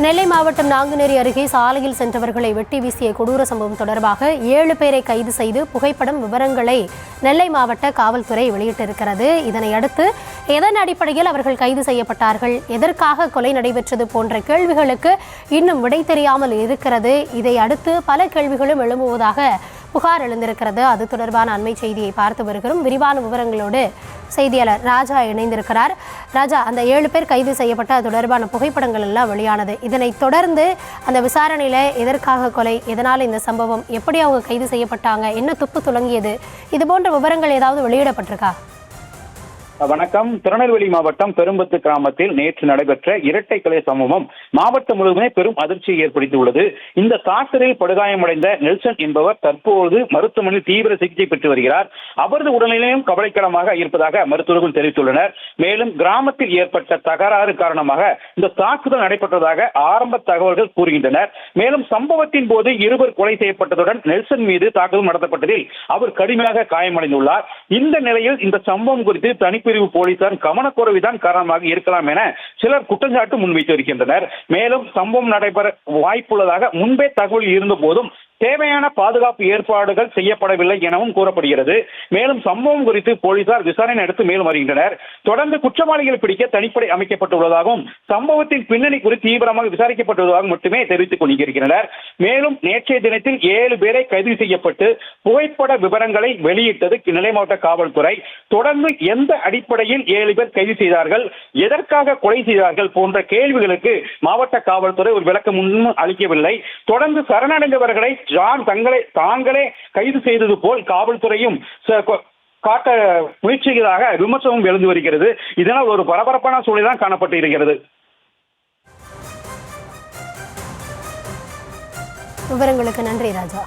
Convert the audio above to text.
நெல்லை மாவட்டம் நாங்குநேரி அருகே சாலையில் சென்றவர்களை வெட்டி வீசிய கொடூர சம்பவம் தொடர்பாக 7 பேரை கைது செய்து புகைப்படம் விவரங்களை நெல்லை மாவட்ட காவல்துறை வெளியிட்டிருக்கிறது. இதனையடுத்து எதன் அடிப்படையில் அவர்கள் கைது செய்யப்பட்டார்கள், எதற்காக கொலை நடைபெற்றது போன்ற கேள்விகளுக்கு இன்னும் விடை தெரியாமல் இருக்கிறது. இதை அடுத்து பல கேள்விகளும் எழும்புவதாக புகார் எழுந்திருக்கிறது. அது தொடர்பான அண்மை செய்தியை பார்த்து வருகிறோம். விரிவான விவரங்களோடு செய்தியாளர் ராஜா இணைந்திருக்கிறார். ராஜா, அந்த 7 பேர் கைது செய்யப்பட்ட தொடர்பான புகைப்படங்கள் எல்லாம் வெளியானது. இதனை தொடர்ந்து அந்த விசாரணையில எதற்காக கொலை, எதனால் இந்த சம்பவம், எப்படி அவங்க கைது செய்யப்பட்டாங்க, என்ன துப்பு துளங்கியது, இது போன்ற விவரங்கள் ஏதாவது வெளியிடப்பட்டிருக்கா? வணக்கம். திருநெல்வேலி மாவட்டம் பெரும்பத்து கிராமத்தில் நேற்று நடைபெற்ற இரட்டை கொலை சம்பவம் மாவட்டம் முழுவதுமே பெரும் அதிர்ச்சியை ஏற்படுத்தியுள்ளது. இந்த தாக்குதலில் படுகாயமடைந்த நெல்சன் என்பவர் தற்போது மருத்துவமனையில் தீவிர சிகிச்சை பெற்று வருகிறார். அவரது உடல்நிலையும் கவலைக்கிடமாக இருப்பதாக மருத்துவர்கள் தெரிவித்துள்ளனர். மேலும் கிராமத்தில் ஏற்பட்ட தகராறு காரணமாக இந்த தாக்குதல் நடைபெற்றதாக ஆரம்ப தகவல்கள் கூறுகின்றனர். மேலும் சம்பவத்தின் போது இருவர் கொலை செய்யப்பட்டதுடன் நெல்சன் மீது தாக்குதல் நடத்தப்பட்டதில் அவர் கடுமையாக காயமடைந்துள்ளார். இந்த நிலையில் இந்த சம்பவம் குறித்து தனி பிரிவு போலீசார் கவனக்குறைவுதான் காரணமாக இருக்கலாம் என சிலர் குற்றச்சாட்டு முன்வைத்து வருகின்றனர். மேலும் சம்பவம் நடைபெற வாய்ப்புள்ளதாக முன்பே தகவல் இருந்த போதும் தேவையான பாதுகாப்பு ஏற்பாடுகள் செய்யப்படவில்லை எனவும் கூறப்படுகிறது. மேலும் சம்பவம் குறித்து போலீசார் விசாரணை நடத்தி மேலும் வருகின்றனர். தொடர்ந்து குற்றவாளிகளை பிடிக்க தனிப்படை அமைக்கப்பட்டுள்ளதாகவும் சம்பவத்தின் பின்னணி குறித்து தீவிரமாக விசாரிக்கப்பட்டுள்ளதாக மட்டுமே தெரிவித்துக் கொண்டிருக்கின்றனர். மேலும் நேற்றைய தினத்தில் 7 பேரை கைது செய்யப்பட்டு புகைப்பட விவரங்களை வெளியிட்டது நெல்லை மாவட்ட காவல்துறை. தொடர்ந்து எந்த அடிப்படையில் 7 பேர் கைது செய்தார்கள், எதற்காக கொலை செய்தார்கள் போன்ற கேள்விகளுக்கு மாவட்ட காவல்துறை ஒரு விளக்கம் முன்னும் அளிக்கவில்லை. தொடர்ந்து சரணடைந்தவர்களை தாங்களே கைது செய்தது போல் காவல்துறையும் காட்ட முயற்சிகளாக விமர்சனம் எழுந்து வருகிறது. இதனால் ஒரு பரபரப்பான சூழல் தான் காணப்பட்டு இருக்கிறது. விவரங்களுக்கு நன்றி ராஜா.